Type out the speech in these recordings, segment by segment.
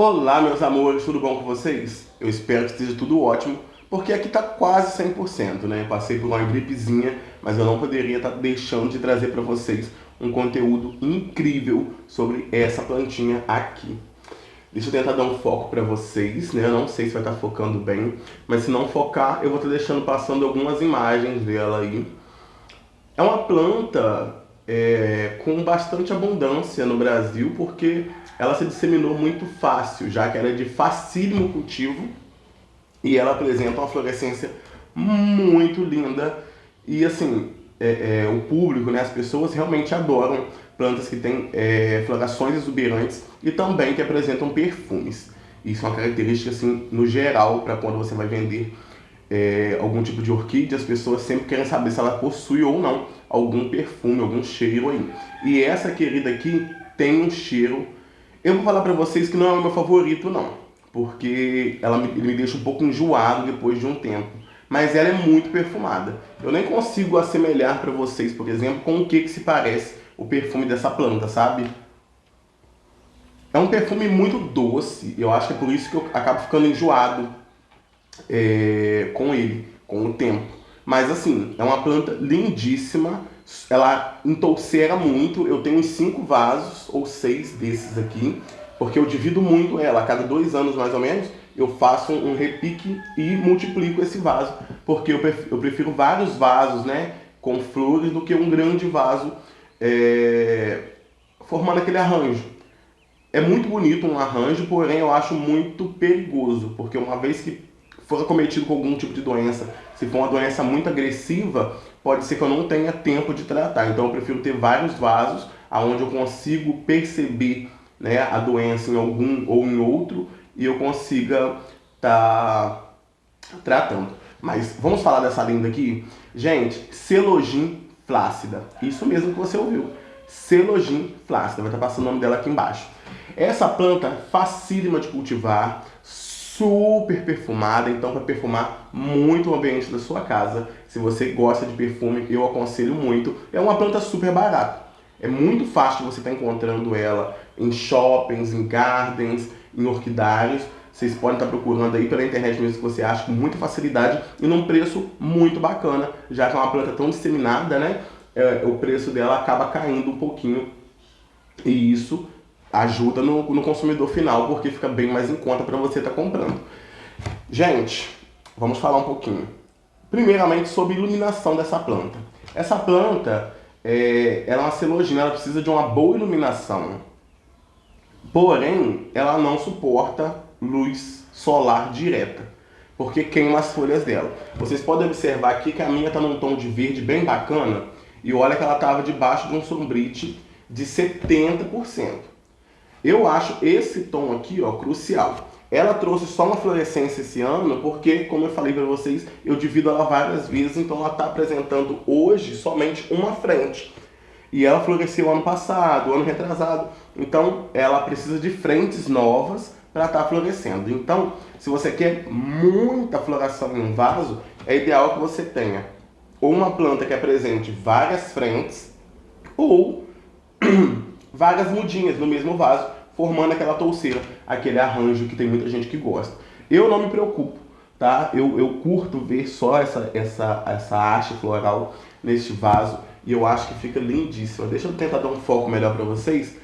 Olá, meus amores, tudo bom com vocês? Eu espero que esteja tudo ótimo, porque aqui tá quase 100%, né? Passei por uma gripezinha, mas eu não poderia estar deixando de trazer para vocês um conteúdo incrível sobre essa plantinha aqui. Deixa eu tentar dar um foco para vocês, né? Eu não sei se vai estar focando bem, mas se não focar, eu vou estar deixando passando algumas imagens dela aí. É uma planta com bastante abundância no Brasil, porque ela se disseminou muito fácil, já que ela é de facílimo cultivo e ela apresenta uma florescência muito linda. E assim, o público, né, as pessoas realmente adoram plantas que têm florações exuberantes e também que apresentam perfumes. Isso é uma característica assim, no geral, para quando você vai vender algum tipo de orquídea, as pessoas sempre querem saber se ela possui ou não algum perfume, algum cheiro aí. E essa querida aqui tem um cheiro. Eu vou falar pra vocês que não é o meu favorito não, porque ele me deixa um pouco enjoado depois de um tempo. Mas ela é muito perfumada. Eu nem consigo assemelhar pra vocês, por exemplo, com o que se parece o perfume dessa planta, sabe? É um perfume muito doce, eu acho que é por isso que eu acabo ficando enjoado com ele, com o tempo. Mas assim, é uma planta lindíssima, ela entolcera muito, eu tenho uns 5 vasos, ou 6 desses aqui, porque eu divido muito ela, a cada 2 anos mais ou menos, eu faço um repique e multiplico esse vaso, porque eu prefiro vários vasos, né, com flores, do que um grande vaso formando aquele arranjo. É muito bonito um arranjo, porém eu acho muito perigoso, porque uma vez que for acometido com algum tipo de doença, se for uma doença muito agressiva, pode ser que eu não tenha tempo de tratar. Então eu prefiro ter vários vasos, onde eu consigo perceber, né, a doença em algum ou em outro, e eu consiga estar tratando. Mas vamos falar dessa linda aqui? Gente, Celogin flácida. Isso mesmo que você ouviu. Celogin flácida. Vai estar passando o nome dela aqui embaixo. Essa planta é facílima de cultivar, super perfumada, então para perfumar muito o ambiente da sua casa. Se você gosta de perfume, eu aconselho muito. É uma planta super barata. É muito fácil você estar encontrando ela em shoppings, em gardens, em orquidários. Vocês podem estar procurando aí pela internet mesmo, que você acha com muita facilidade e num preço muito bacana, já que é uma planta tão disseminada, né? O preço dela acaba caindo um pouquinho e isso ajuda no consumidor final, porque fica bem mais em conta para você estar comprando. Gente, vamos falar um pouquinho. Primeiramente sobre a iluminação dessa planta. Essa planta ela é uma celogina, ela precisa de uma boa iluminação. Porém, ela não suporta luz solar direta, porque queima as folhas dela. Vocês podem observar aqui que a minha está num tom de verde bem bacana, e olha que ela estava debaixo de um sombrite de 70%. Eu acho esse tom aqui, ó, crucial. Ela trouxe só uma florescência esse ano, porque, como eu falei para vocês, eu divido ela várias vezes, então ela está apresentando hoje somente uma frente. E ela floresceu ano passado, ano retrasado. Então, ela precisa de frentes novas para estar florescendo. Então, se você quer muita floração em um vaso, é ideal que você tenha ou uma planta que apresente várias frentes, ou várias mudinhas no mesmo vaso, formando aquela touceira, aquele arranjo que tem muita gente que gosta. Eu não me preocupo, tá? Eu curto ver só essa haste floral neste vaso e eu acho que fica lindíssima. Deixa eu tentar dar um foco melhor para vocês.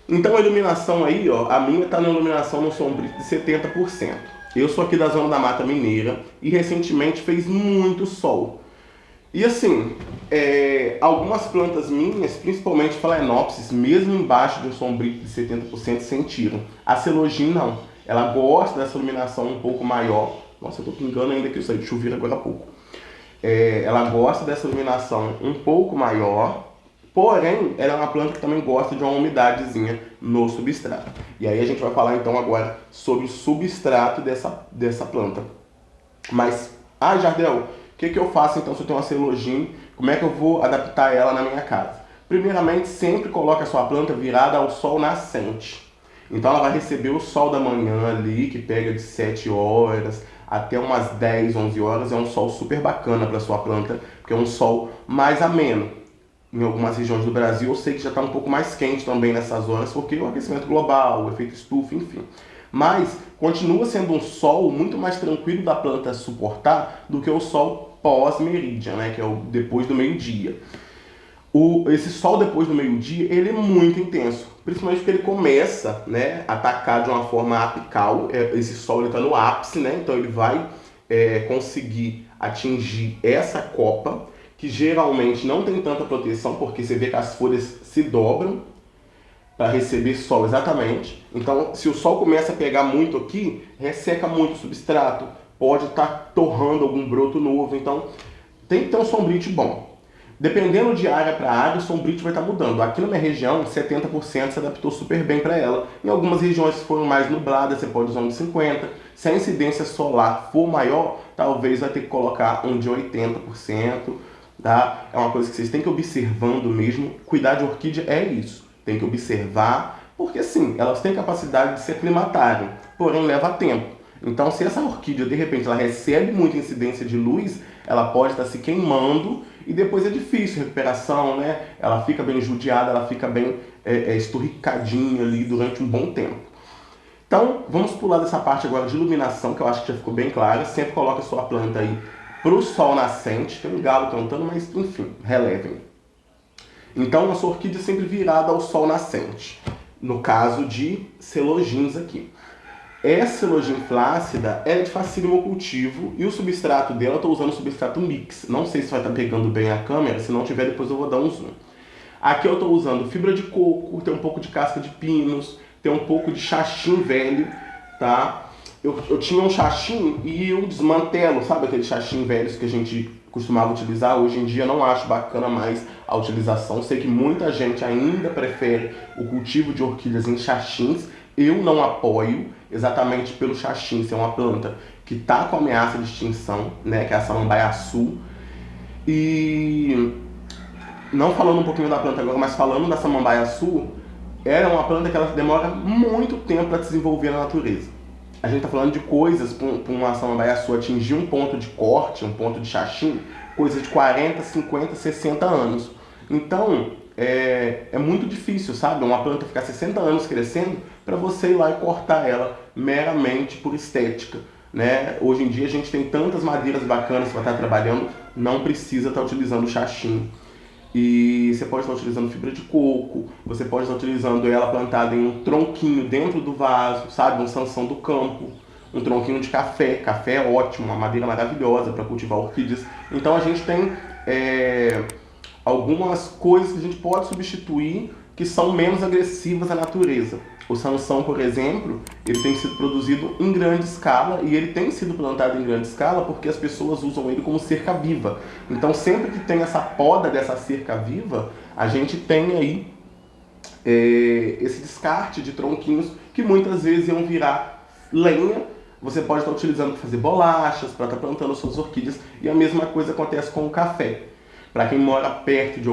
Então a iluminação aí, ó, a minha tá na iluminação no sombrio de 70%. Eu sou aqui da zona da Mata Mineira e recentemente fez muito sol. E assim, algumas plantas minhas, principalmente Phalaenopsis, mesmo embaixo de um sombrio de 70%, sentiram. A Celogin não. Ela gosta dessa iluminação um pouco maior. Nossa, eu tô pingando ainda que eu saí de chuveiro agora há pouco. Ela gosta dessa iluminação um pouco maior, porém, ela é uma planta que também gosta de uma umidadezinha no substrato. E aí a gente vai falar então agora sobre o substrato dessa planta. Mas, Jardel, o que eu faço então se eu tenho uma Celogin? Como é que eu vou adaptar ela na minha casa? Primeiramente, sempre coloque a sua planta virada ao sol nascente. Então ela vai receber o sol da manhã ali, que pega de 7 horas até umas 10, 11 horas. É um sol super bacana para sua planta, porque é um sol mais ameno. em algumas regiões do Brasil, eu sei que já está um pouco mais quente também nessas zonas, porque o aquecimento global, o efeito estufa, enfim. Mas continua sendo um sol muito mais tranquilo da planta suportar do que o sol pós-meridian, né, que é o depois do meio-dia. Esse sol depois do meio-dia, ele é muito intenso, principalmente porque ele começa, né, a atacar de uma forma apical. Esse sol está no ápice, né, então ele vai conseguir atingir essa copa, que geralmente não tem tanta proteção, porque você vê que as folhas se dobram para receber sol, exatamente. Então, se o sol começa a pegar muito aqui, resseca muito o substrato, pode estar torrando algum broto novo. Então, tem que ter um sombrite bom. Dependendo de área para área, o sombrite vai estar mudando. Aqui na minha região, 70% se adaptou super bem para ela. Em algumas regiões que foram mais nubladas, você pode usar um de 50%. Se a incidência solar for maior, talvez vai ter que colocar um de 80%. Tá? É uma coisa que vocês têm que ir observando mesmo. Cuidar de orquídea é isso. Tem que observar, porque sim, elas têm capacidade de se aclimatarem, porém leva tempo. Então, se essa orquídea, de repente, ela recebe muita incidência de luz, ela pode estar se queimando e depois é difícil a recuperação, né? Ela fica bem judiada, ela fica bem esturricadinha ali durante um bom tempo. Então, vamos pular dessa parte agora de iluminação, que eu acho que já ficou bem clara. Sempre coloque a sua planta aí para o sol nascente. Tem um galo cantando, mas enfim, relevem. Então, a sua orquídea é sempre virada ao sol nascente. No caso de celogins aqui. Essa celogin flácida é de facílimo cultivo e o substrato dela, eu estou usando o substrato mix. Não sei se vai estar pegando bem a câmera, se não tiver depois eu vou dar um zoom. Aqui eu estou usando fibra de coco, tem um pouco de casca de pinos, tem um pouco de xaxim velho, tá? Eu tinha um xaxim e eu desmantelo, sabe aqueles xaxim velhos que a gente costumava utilizar? Hoje em dia não acho bacana mais a utilização. Sei que muita gente ainda prefere o cultivo de orquídeas em xaxins. Eu não apoio, exatamente pelo xaxim ser uma planta que está com ameaça de extinção, né, que é a samambaia-açu. E não falando um pouquinho da planta agora, mas falando da samambaia-açu, ela é uma planta que ela demora muito tempo para desenvolver na natureza. A gente está falando de coisas, para uma samambaia-açu atingir um ponto de corte, um ponto de xaxim, coisa de 40, 50, 60 anos. Então, é muito difícil, sabe? Uma planta ficar 60 anos crescendo para você ir lá e cortar ela meramente por estética, né? Hoje em dia a gente tem tantas madeiras bacanas para estar trabalhando, não precisa estar utilizando xaxim. E você pode estar utilizando fibra de coco, você pode estar utilizando ela plantada em um tronquinho dentro do vaso, sabe? Um sansão do campo, um tronquinho de café. Café é ótimo, uma madeira maravilhosa para cultivar orquídeas. Então a gente tem algumas coisas que a gente pode substituir que são menos agressivas à natureza. O sansão, por exemplo, ele tem sido produzido em grande escala e ele tem sido plantado em grande escala porque as pessoas usam ele como cerca viva. Então, sempre que tem essa poda dessa cerca viva, a gente tem aí esse descarte de tronquinhos que muitas vezes iam virar lenha. Você pode estar utilizando para fazer bolachas, para estar plantando suas orquídeas, e a mesma coisa acontece com o café. Para quem mora perto de de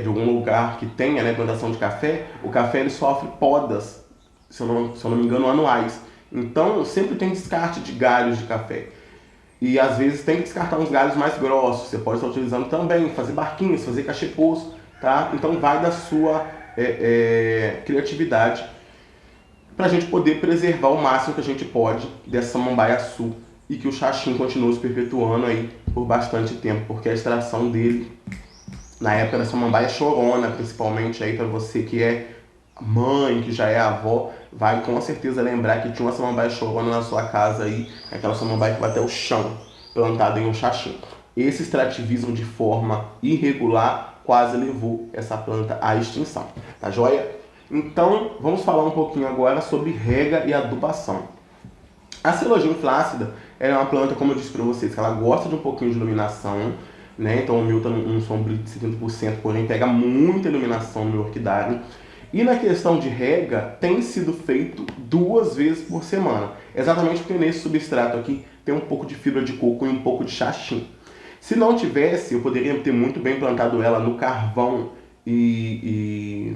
algum lugar que tenha, né, plantação de café, o café ele sofre podas, se eu não me engano, anuais. Então sempre tem descarte de galhos de café. E às vezes tem que descartar uns galhos mais grossos. Você pode estar utilizando também, fazer barquinhos, fazer cachepôs, tá? Então vai da sua criatividade para a gente poder preservar o máximo que a gente pode dessa samambaia-açu e que o xaxim continue se perpetuando aí por bastante tempo, porque a extração dele, na época da samambaia chorona, principalmente aí para você que é mãe, que já é avó, vai com certeza lembrar que tinha uma samambaia chorona na sua casa aí, aquela samambaia que vai até o chão, plantada em um xaxim. Esse extrativismo de forma irregular quase levou essa planta à extinção, tá joia? Então, vamos falar um pouquinho agora sobre rega e adubação. A celogin flácida é uma planta, como eu disse para vocês, que ela gosta de um pouquinho de iluminação, né? Então o meu está num sombrio de 70%, porém pega muita iluminação no meu orquidário. E na questão de rega, tem sido feito 2 vezes por semana. Exatamente porque nesse substrato aqui tem um pouco de fibra de coco e um pouco de xaxim. Se não tivesse, eu poderia ter muito bem plantado ela no carvão e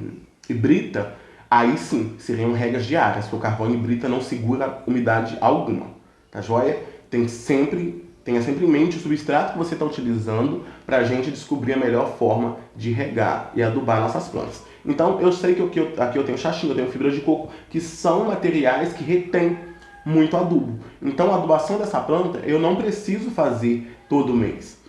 brita. Aí sim, seriam regas diárias, porque o carvão e brita não segura umidade alguma, tá joia? Tem sempre Tenha sempre em mente o substrato que você está utilizando para a gente descobrir a melhor forma de regar e adubar nossas plantas. Então, eu sei que aqui eu tenho xaxim, eu tenho fibra de coco, que são materiais que retêm muito adubo. Então, a adubação dessa planta eu não preciso fazer todo mês,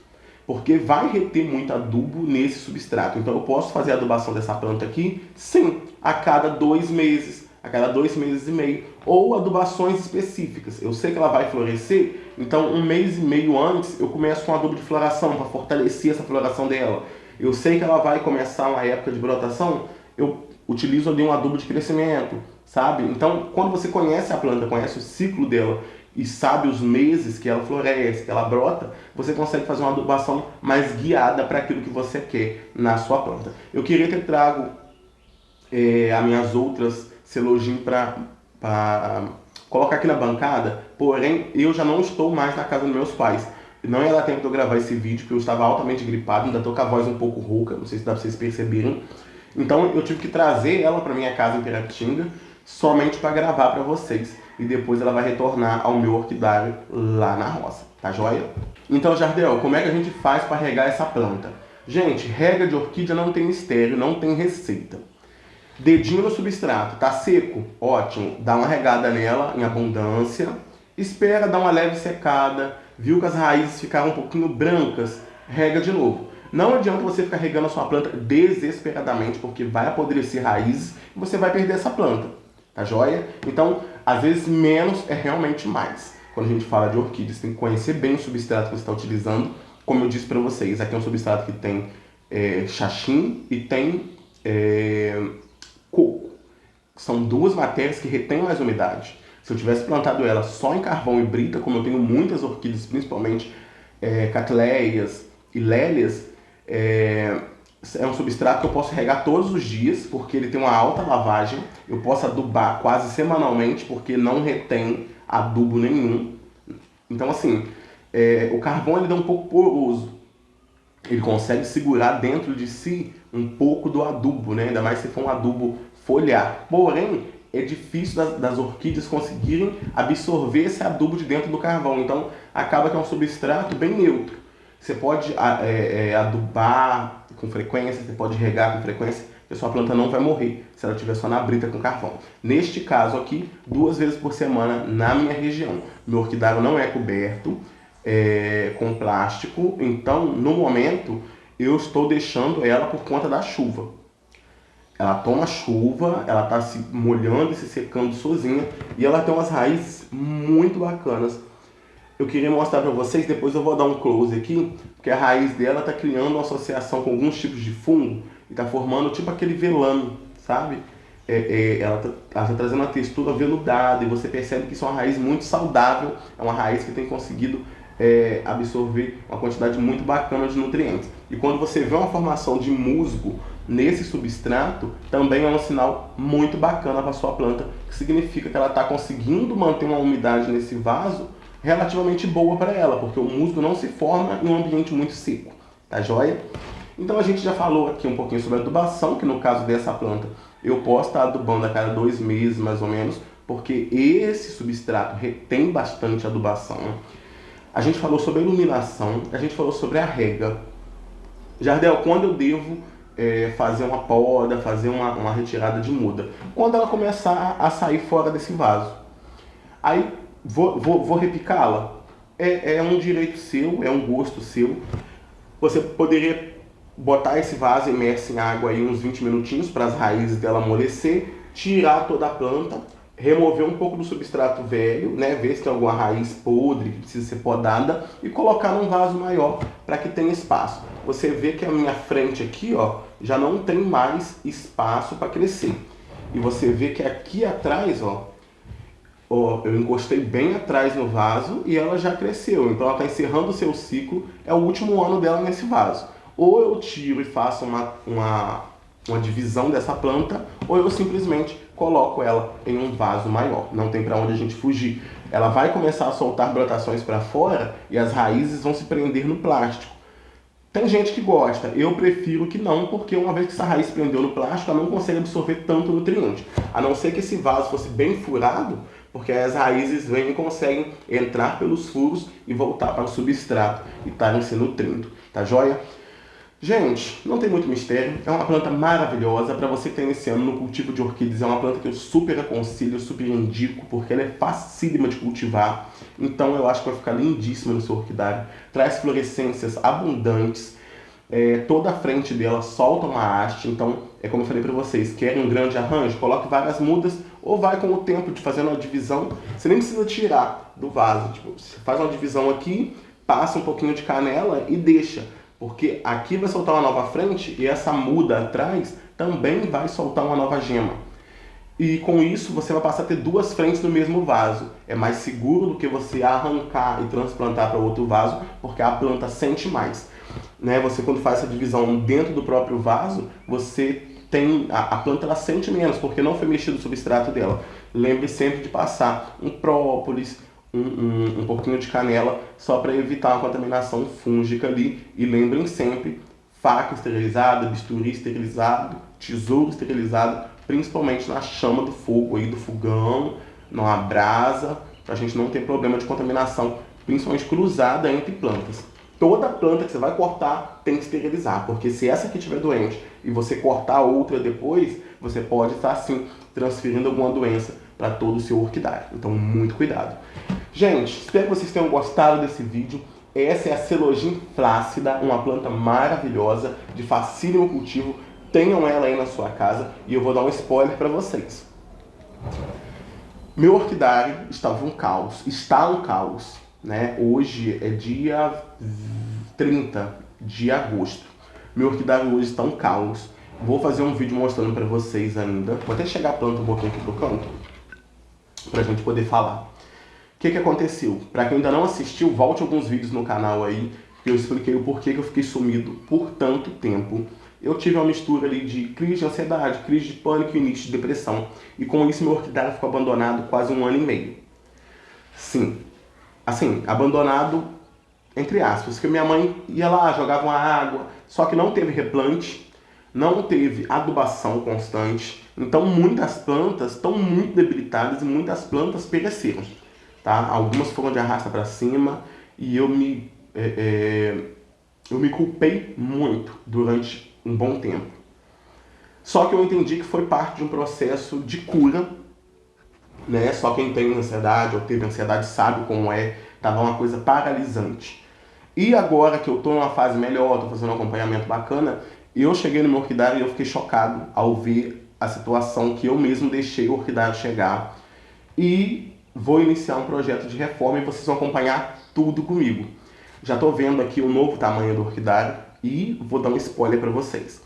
porque vai reter muito adubo nesse substrato. Então, eu posso fazer a adubação dessa planta aqui, sim, a cada 2 meses, a cada 2 meses e meio, ou adubações específicas. Eu sei que ela vai florescer, então 1 mês e meio antes eu começo com adubo de floração para fortalecer essa floração dela. Eu sei que ela vai começar uma época de brotação, eu utilizo ali um adubo de crescimento, sabe? Então, quando você conhece a planta, conhece o ciclo dela e sabe os meses que ela floresce, que ela brota, você consegue fazer uma adubação mais guiada para aquilo que você quer na sua planta. Eu queria ter trago as minhas outras celogin para colocar aqui na bancada, porém eu já não estou mais na casa dos meus pais. Não ia dar tempo de eu gravar esse vídeo, porque eu estava altamente gripado, ainda estou com a voz um pouco rouca, não sei se dá para vocês perceberem. Então eu tive que trazer ela para minha casa em Piratinga, somente para gravar para vocês. E depois ela vai retornar ao meu orquidário lá na roça, tá joia? Então, Jardel, como é que a gente faz para regar essa planta? Gente, rega de orquídea não tem mistério, não tem receita. Dedinho no substrato, tá seco? Ótimo, dá uma regada nela em abundância, espera dar uma leve secada, viu que as raízes ficaram um pouquinho brancas, rega de novo. Não adianta você ficar regando a sua planta desesperadamente, porque vai apodrecer raízes e você vai perder essa planta, tá joia? Então, às vezes menos é realmente mais. Quando a gente fala de orquídeas, tem que conhecer bem o substrato que você está utilizando. Como eu disse para vocês, aqui é um substrato que tem xaxim e tem coco. São duas matérias que retêm mais umidade. Se eu tivesse plantado ela só em carvão e brita, como eu tenho muitas orquídeas, principalmente catleias e lélias, é um substrato que eu posso regar todos os dias, porque ele tem uma alta lavagem. Eu posso adubar quase semanalmente, porque não retém adubo nenhum. Então, assim, o carvão ele dá um pouco poroso. Ele consegue segurar dentro de si um pouco do adubo, né? Ainda mais se for um adubo foliar. Porém, é difícil das orquídeas conseguirem absorver esse adubo de dentro do carvão. Então, acaba que é um substrato bem neutro. Você pode adubar com frequência, você pode regar com frequência, que a sua planta não vai morrer se ela estiver só na brita com carvão. Neste caso aqui, 2 vezes por semana na minha região. Meu orquidário não é coberto com plástico, então no momento eu estou deixando ela por conta da chuva. Ela toma chuva, ela está se molhando e se secando sozinha e ela tem umas raízes muito bacanas. Eu queria mostrar para vocês, depois eu vou dar um close aqui, porque a raiz dela está criando uma associação com alguns tipos de fungo e está formando tipo aquele velame, sabe? Ela tá trazendo uma textura veludada e você percebe que isso é uma raiz muito saudável, é uma raiz que tem conseguido absorver uma quantidade muito bacana de nutrientes. E quando você vê uma formação de musgo nesse substrato, também é um sinal muito bacana para a sua planta, que significa que ela está conseguindo manter uma umidade nesse vaso relativamente boa para ela, porque o musgo não se forma em um ambiente muito seco, tá joia? Então a gente já falou aqui um pouquinho sobre a adubação, que no caso dessa planta eu posso estar adubando a cada 2 meses mais ou menos, porque esse substrato retém bastante adubação. A gente falou sobre a iluminação, a gente falou sobre a rega. Jardel, quando eu devo fazer uma poda, fazer uma retirada de muda? Quando ela começar a sair fora desse vaso. Aí, vou repicá-la? É um direito seu, é um gosto seu. Você poderia botar esse vaso imerso em água aí uns 20 minutinhos para as raízes dela amolecer, tirar toda a planta, remover um pouco do substrato velho, né, ver se tem alguma raiz podre que precisa ser podada e colocar num vaso maior para que tenha espaço. Você vê que a minha frente aqui, ó, já não tem mais espaço para crescer. E você vê que aqui atrás, ó, eu encostei bem atrás no vaso e ela já cresceu. Então ela está encerrando o seu ciclo, é o último ano dela nesse vaso. Ou eu tiro e faço uma divisão dessa planta, ou eu simplesmente coloco ela em um vaso maior. Não tem para onde a gente fugir. Ela vai começar a soltar brotações para fora e as raízes vão se prender no plástico. Tem gente que gosta, eu prefiro que não, porque uma vez que essa raiz prendeu no plástico, ela não consegue absorver tanto nutriente. A não ser que esse vaso fosse bem furado, porque as raízes vêm e conseguem entrar pelos furos e voltar para o substrato e estarem se nutrindo, tá joia? Gente, não tem muito mistério, é uma planta maravilhosa para você que está iniciando no cultivo de orquídeas, é uma planta que eu super aconselho, super indico, porque ela é facílima de cultivar, então eu acho que vai ficar lindíssima no seu orquidário, traz florescências abundantes, toda a frente dela solta uma haste, então é como eu falei para vocês, querem um grande arranjo, coloque várias mudas ou vai com o tempo de fazendo uma divisão, você nem precisa tirar do vaso, tipo, você faz uma divisão aqui, passa um pouquinho de canela e deixa, porque aqui vai soltar uma nova frente e essa muda atrás também vai soltar uma nova gema. E com isso você vai passar a ter duas frentes no mesmo vaso. É mais seguro do que você arrancar e transplantar para outro vaso, porque a planta sente mais. Né? Você quando faz essa divisão dentro do próprio vaso, você tem a planta ela sente menos, porque não foi mexido o substrato dela. Lembre sempre de passar um própolis, um pouquinho de canela, só para evitar uma contaminação fúngica ali. E lembrem sempre, faca esterilizada, bisturi esterilizado, tesouro esterilizado, principalmente na chama do fogo aí, do fogão, numa brasa, para a gente não ter problema de contaminação, principalmente cruzada entre plantas. Toda planta que você vai cortar tem que esterilizar, porque se essa aqui estiver doente e você cortar outra depois, você pode estar sim transferindo alguma doença para todo o seu orquidário. Então, muito cuidado. Gente, espero que vocês tenham gostado desse vídeo. Essa é a Celogin flácida, uma planta maravilhosa, de facílimo cultivo. Tenham ela aí na sua casa e eu vou dar um spoiler para vocês. Meu orquidário estava um caos, está um caos, né? Hoje é dia 30 de agosto. Meu orquidário hoje está um caos. Vou fazer um vídeo mostrando para vocês ainda. Vou até chegar a planta um pouquinho aqui pro canto, para a gente poder falar. O que aconteceu? Para quem ainda não assistiu, volte alguns vídeos no canal aí, que eu expliquei o porquê que eu fiquei sumido por tanto tempo. Eu tive uma mistura ali de crise de ansiedade, crise de pânico e início de depressão. E com isso meu orquidário ficou abandonado quase 1 ano e meio. Sim, assim, abandonado entre aspas, porque minha mãe ia lá, jogava uma água, só que não teve replante, não teve adubação constante. Então muitas plantas estão muito debilitadas e muitas plantas pereceram. Tá? Algumas foram de arrasta para cima e eu me culpei muito durante um bom tempo. Só que eu entendi que foi parte de um processo de cura, né? Só quem tem ansiedade ou teve ansiedade sabe como é, tava uma coisa paralisante. E agora que eu tô numa fase melhor, tô fazendo um acompanhamento bacana, eu cheguei no meu orquidário e eu fiquei chocado ao ver a situação que eu mesmo deixei o orquidário chegar. E vou iniciar um projeto de reforma e vocês vão acompanhar tudo comigo. Já estou vendo aqui o novo tamanho do orquidário e vou dar um spoiler para vocês.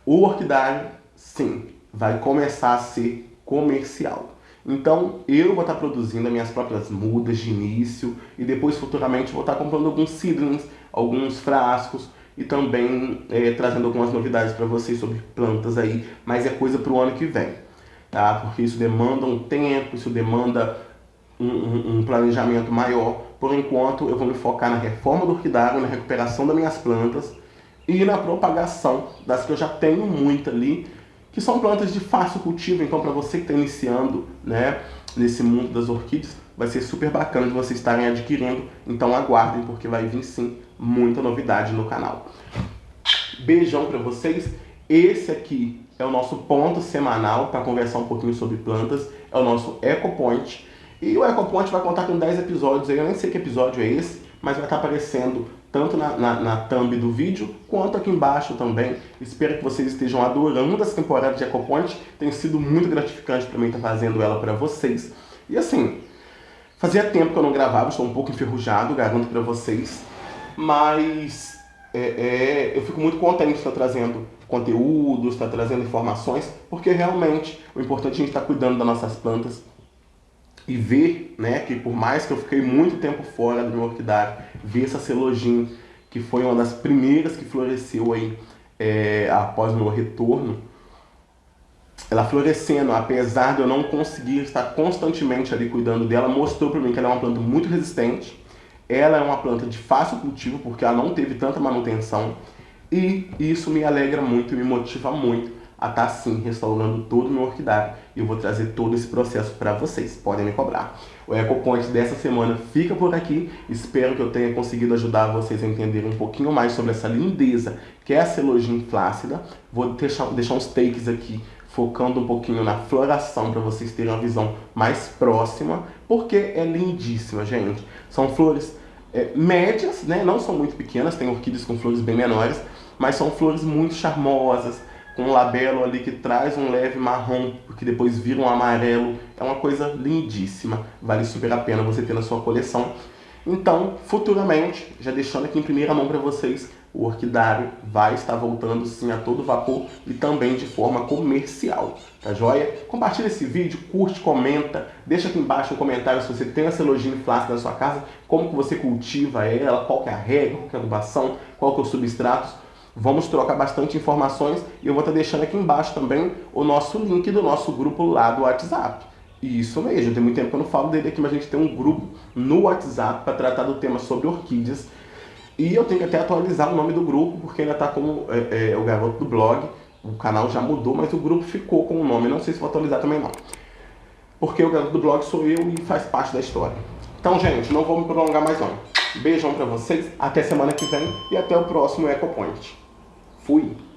O orquidário, sim, vai começar a ser comercial. Então eu vou estar produzindo as minhas próprias mudas de início e depois futuramente vou estar comprando alguns seedlings, alguns frascos e também trazendo algumas novidades para vocês sobre plantas aí, mas é coisa para o ano que vem, tá? Porque isso demanda um tempo, isso demanda um planejamento maior. Por enquanto eu vou me focar na reforma do orquidário, na recuperação das minhas plantas e na propagação das que eu já tenho muito ali, que são plantas de fácil cultivo. Então para você que está iniciando, né, nesse mundo das orquídeas, vai ser super bacana de vocês estarem adquirindo. Então aguardem, porque vai vir sim muita novidade no canal. Beijão para vocês. Esse aqui é o nosso ponto semanal para conversar um pouquinho sobre plantas, é o nosso EcoPoint. E o EcoPoint vai contar com 10 episódios aí, eu nem sei que episódio é esse, mas vai estar aparecendo tanto na thumb do vídeo, quanto aqui embaixo também. Espero que vocês estejam adorando essa temporada de EcoPoint, tem sido muito gratificante para mim estar fazendo ela para vocês. E assim, fazia tempo que eu não gravava, estou um pouco enferrujado, garanto para vocês, mas eu fico muito contente de estar trazendo conteúdo, estar trazendo informações, porque realmente o importante é a gente estar cuidando das nossas plantas, e ver, né, que por mais que eu fiquei muito tempo fora do meu orquidário, ver essa Celogin, que foi uma das primeiras que floresceu aí após o meu retorno, ela florescendo, apesar de eu não conseguir estar constantemente ali cuidando dela, mostrou para mim que ela é uma planta muito resistente, ela é uma planta de fácil cultivo, porque ela não teve tanta manutenção, e isso me alegra muito e me motiva muito a estar sim restaurando todo o meu orquidário. E eu vou trazer todo esse processo para vocês, podem me cobrar. O EcoPoint dessa semana fica por aqui. Espero que eu tenha conseguido ajudar vocês a entenderem um pouquinho mais sobre essa lindeza que é a Celogyne flácida. Vou deixar uns takes aqui focando um pouquinho na floração para vocês terem uma visão mais próxima, porque é lindíssima, gente. São flores médias, né? Não são muito pequenas, tem orquídeas com flores bem menores, mas são flores muito charmosas, com um labelo ali que traz um leve marrom, que depois vira um amarelo. É uma coisa lindíssima, vale super a pena você ter na sua coleção. Então, futuramente, já deixando aqui em primeira mão para vocês, o orquidário vai estar voltando sim a todo vapor e também de forma comercial, tá joia? Compartilha esse vídeo, curte, comenta, deixa aqui embaixo um comentário se você tem a Celogyne flácida na sua casa, como que você cultiva ela, qual que é a regra, qual que é a adubação, qual que é o substrato. Vamos trocar bastante informações e eu vou estar deixando aqui embaixo também o nosso link do nosso grupo lá do WhatsApp. Isso mesmo, tem muito tempo que eu não falo dele aqui, mas a gente tem um grupo no WhatsApp para tratar do tema sobre orquídeas. E eu tenho que até atualizar o nome do grupo, porque ainda está como o garoto do blog. O canal já mudou, mas o grupo ficou com o nome. Não sei se vou atualizar também não. Porque o garoto do blog sou eu e faz parte da história. Então, gente, não vou me prolongar mais não. Beijão pra vocês, até semana que vem e até o próximo EcoPoint. Fui!